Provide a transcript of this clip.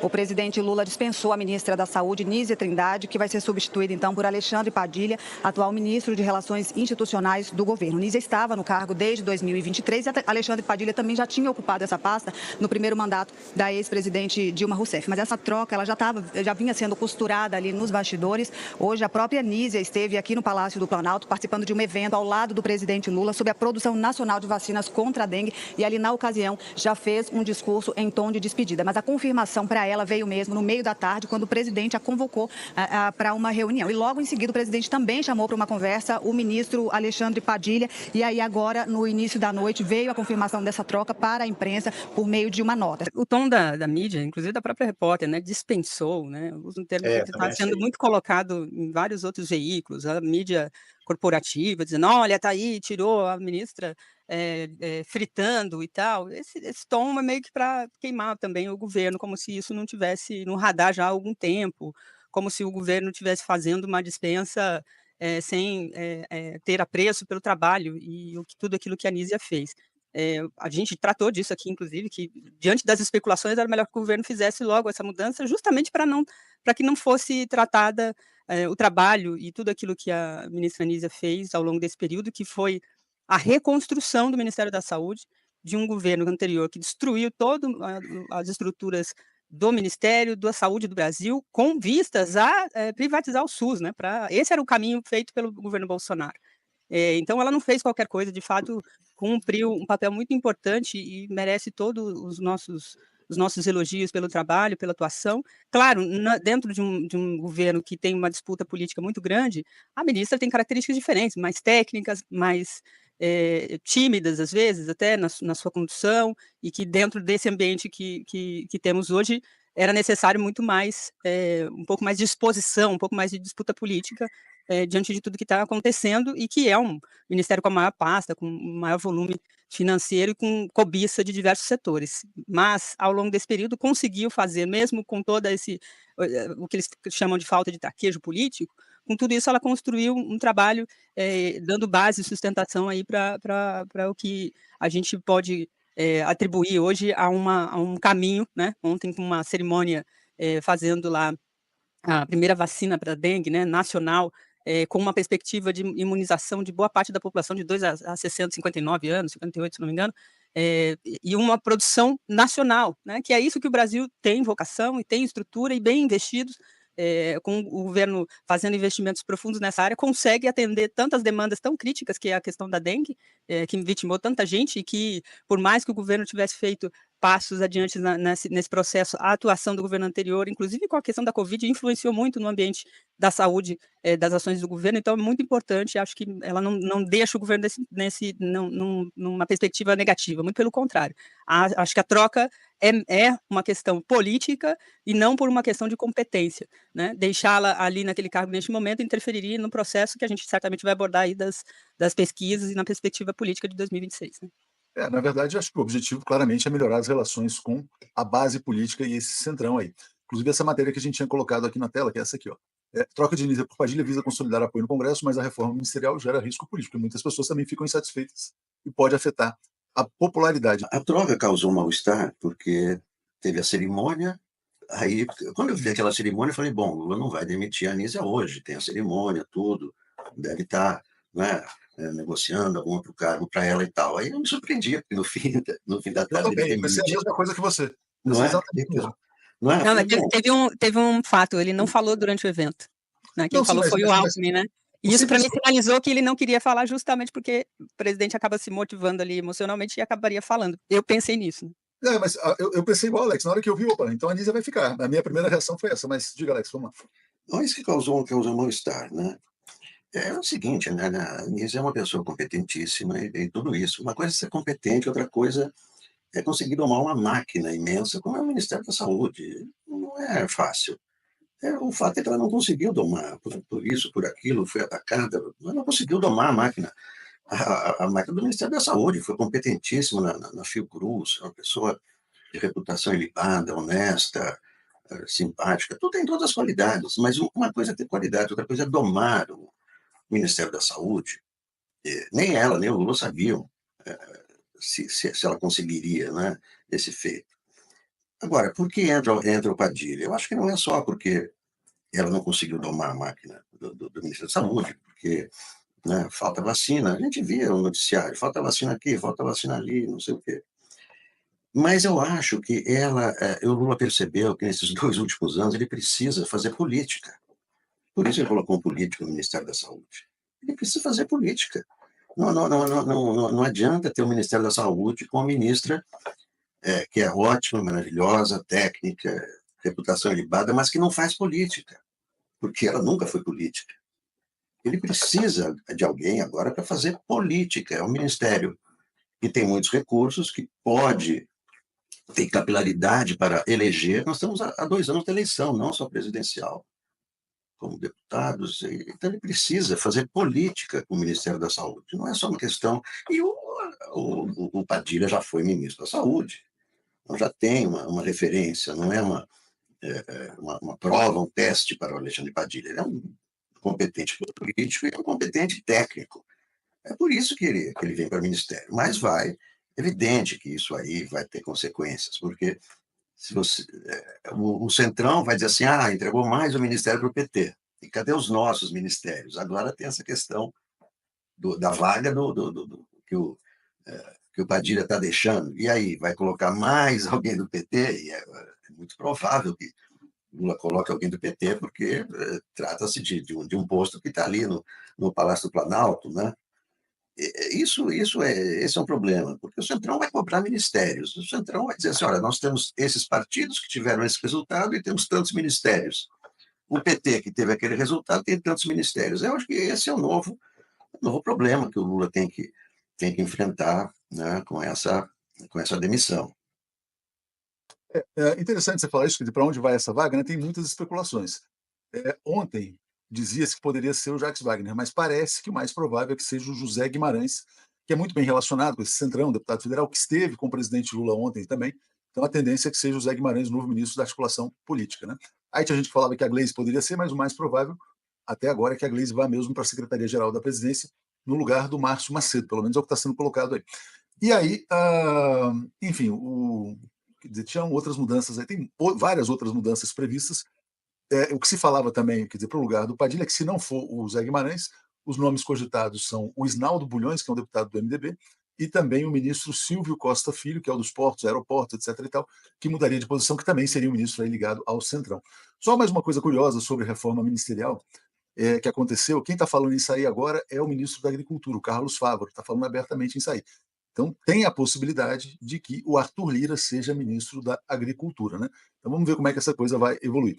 O presidente Lula dispensou a ministra da Saúde, Nízia Trindade, que vai ser substituída, então, por Alexandre Padilha, atual ministro de Relações Institucionais do governo. Nízia estava no cargo desde 2023 e Alexandre Padilha também já tinha ocupado essa pasta no primeiro mandato da ex-presidente Dilma Rousseff. Mas essa troca ela já vinha sendo costurada ali nos bastidores. Hoje, a própria Nízia esteve aqui no Palácio do Planalto, participando de um evento ao lado do presidente Lula sobre a produção nacional de vacinas contra a dengue. E ali, na ocasião, já fez um discurso em tom de despedida. Mas a confirmação para ela veio mesmo no meio da tarde, quando o presidente a convocou para uma reunião. E logo em seguida, o presidente também chamou para uma conversa o ministro Alexandre Padilha. E aí, agora, no início da noite, veio a confirmação dessa troca para a imprensa por meio de uma nota. O tom da mídia, inclusive da própria repórter, né, dispensou, né, usa um termo que está Também sendo achei. muito colocado em vários outros veículos, a mídia corporativa dizendo: "Olha, tá aí, tirou a ministra, fritando e tal". Esse tom é meio que para queimar também o governo, como se isso não tivesse no radar já há algum tempo, como se o governo estivesse fazendo uma dispensa, sem, ter apreço pelo trabalho e tudo aquilo que a Anísia fez. A gente tratou disso aqui, inclusive, que diante das especulações era melhor que o governo fizesse logo essa mudança, justamente para que não fosse tratada, o trabalho e tudo aquilo que a ministra Anísia fez ao longo desse período, que foi a reconstrução do Ministério da Saúde, de um governo anterior que destruiu todo as estruturas do Ministério da Saúde do Brasil, com vistas a, privatizar o SUS, né, esse era o caminho feito pelo governo Bolsonaro. Então ela não fez qualquer coisa, de fato, cumpriu um papel muito importante e merece todos os nossos elogios pelo trabalho, pela atuação. Claro, dentro de um governo que tem uma disputa política muito grande, a ministra tem características diferentes, mais técnicas, mais tímidas, às vezes, até na sua condução, e que dentro desse ambiente que temos hoje, era necessário muito mais, um pouco mais de exposição, um pouco mais de disputa política, diante de tudo que está acontecendo e que é um ministério com a maior pasta, com o maior volume financeiro e com cobiça de diversos setores. Mas, ao longo desse período, conseguiu fazer, mesmo com todo o que eles chamam de falta de traquejo político, com tudo isso ela construiu um trabalho, dando base e sustentação aí para o que a gente pode, atribuir hoje a um caminho, né, ontem com uma cerimônia, fazendo lá a primeira vacina para dengue, né, nacional, com uma perspectiva de imunização de boa parte da população de 2 a 59 anos, 58, se não me engano, e uma produção nacional, né, que é isso que o Brasil tem vocação e tem estrutura e bem investidos, com o governo fazendo investimentos profundos nessa área, consegue atender tantas demandas tão críticas, que é a questão da dengue, que vitimou tanta gente e que, por mais que o governo tivesse feito passos adiante nesse processo, a atuação do governo anterior, inclusive com a questão da Covid, influenciou muito no ambiente da saúde, das ações do governo, então é muito importante, acho que ela não deixa o governo numa perspectiva negativa, muito pelo contrário. Acho que a troca é uma questão política e não por uma questão de competência, né, deixá-la ali naquele cargo neste momento interferiria no processo que a gente certamente vai abordar aí das pesquisas e na perspectiva política de 2026, né. Na verdade, acho que o objetivo claramente é melhorar as relações com a base política e esse centrão aí. Inclusive, essa matéria que a gente tinha colocado aqui na tela, que é essa aqui, ó. Troca de Nízia por Padilha visa consolidar apoio no Congresso, mas a reforma ministerial gera risco político, porque muitas pessoas também ficam insatisfeitas e pode afetar a popularidade. A troca causou mal-estar, porque teve a cerimônia, aí quando eu vi aquela cerimônia, eu falei: "Bom, Lula não vai demitir a Anísia hoje, tem a cerimônia, tudo, deve estar, né, negociando algum outro cargo para ela e tal". Aí eu me surpreendi, porque no fim da Eu tarde ele também, eu pensei a demite, mesma coisa que você. não Pensei é? exatamente o Então, mesmo. não é? Eu Não, mas falei: teve "Bom". teve um teve um fato, ele não falou durante o evento, né, quem Não, sim, falou foi o mas Alckmin, né. o E isso para simples. mim sinalizou que ele não queria falar justamente porque o presidente acaba se motivando ali emocionalmente e acabaria falando. Eu pensei nisso, né. Mas eu pensei igual, Alex. Na hora que eu vi, opa, então a Anísia vai ficar. A minha primeira reação foi essa, mas diga, Alex, vamos lá. Não, isso que causou mal-estar, né. É o seguinte, né, a Anísia é uma pessoa competentíssima e tudo isso. Uma coisa é ser competente, outra coisa é conseguir domar uma máquina imensa como é o Ministério da Saúde. Não é fácil. O fato é que ela não conseguiu domar, por isso, por aquilo, foi atacada, ela não conseguiu domar a máquina. A máquina do Ministério da Saúde foi competentíssima na Fiocruz, é uma pessoa de reputação ilibada, honesta, simpática, tudo tem todas as qualidades, mas uma coisa é ter qualidade, outra coisa é domar o Ministério da Saúde. Nem ela, nem o Lula sabiam se ela conseguiria, né, esse feito. Agora, por que entra o Padilha? Eu acho que não é só porque ela não conseguiu domar a máquina do Ministério da Saúde, porque, né, falta vacina. A gente via o noticiário, falta vacina aqui, falta vacina ali, não sei o quê. Mas eu acho que o Lula percebeu que nesses 2 últimos anos ele precisa fazer política. Por isso ele colocou um político no Ministério da Saúde. Ele precisa fazer política. Não adianta ter o Ministério da Saúde com a ministra, que é ótima, maravilhosa, técnica, reputação ilibada, mas que não faz política, porque ela nunca foi política. Ele precisa de alguém agora para fazer política. É um ministério que tem muitos recursos, que pode ter capilaridade para eleger. Nós estamos há 2 anos de eleição, não só presidencial, como deputados. Então ele precisa fazer política com o Ministério da Saúde. Não é só uma questão... E o Padilha já foi ministro da Saúde, então já tem uma referência, não é uma prova, um teste para o Alexandre Padilha. Ele é um competente político e um competente técnico. É por isso que ele vem para o Ministério. Mas evidente que isso aí vai ter consequências, porque se o Centrão vai dizer assim, entregou mais o Ministério para o PT. E cadê os nossos ministérios? Agora tem essa questão da vaga que o Padilha está deixando. E aí, vai colocar mais alguém do PT? E é muito provável que Lula coloque alguém do PT, porque trata-se de um posto que está ali no Palácio do Planalto, né? Esse é um problema, porque o Centrão vai cobrar ministérios. O Centrão vai dizer assim, olha, nós temos esses partidos que tiveram esse resultado e temos tantos ministérios. O PT, que teve aquele resultado, tem tantos ministérios. Eu acho que esse é o novo problema que o Lula tem que enfrentar, né, com essa demissão. É interessante você falar isso, que para onde vai essa vaga, né? Tem muitas especulações. Ontem dizia-se que poderia ser o Jacques Wagner, mas parece que o mais provável é que seja o José Guimarães, que é muito bem relacionado com esse Centrão, deputado federal, que esteve com o presidente Lula ontem também. Então a tendência é que seja o José Guimarães, novo ministro da articulação política, né? Aí tinha gente que falava que a Gleisi poderia ser, mas o mais provável até agora é que a Gleisi vá mesmo para a Secretaria-Geral da Presidência, no lugar do Márcio Macedo, pelo menos é o que está sendo colocado aí. E aí, enfim, quer dizer, tinham outras mudanças, aí tem várias outras mudanças previstas. O que se falava também, quer dizer, para o lugar do Padilha, é que se não for o Zé Guimarães, os nomes cogitados são o Isnaldo Bulhões, que é um deputado do MDB, e também o ministro Silvio Costa Filho, que é o dos portos, aeroportos, etc. e tal, que mudaria de posição, que também seria um ministro aí ligado ao Centrão. Só mais uma coisa curiosa sobre a reforma ministerial que aconteceu, quem está falando em sair agora é o ministro da Agricultura, o Carlos Fávaro, está falando abertamente em sair. Então, tem a possibilidade de que o Arthur Lira seja ministro da Agricultura, né? Então, vamos ver como é que essa coisa vai evoluir.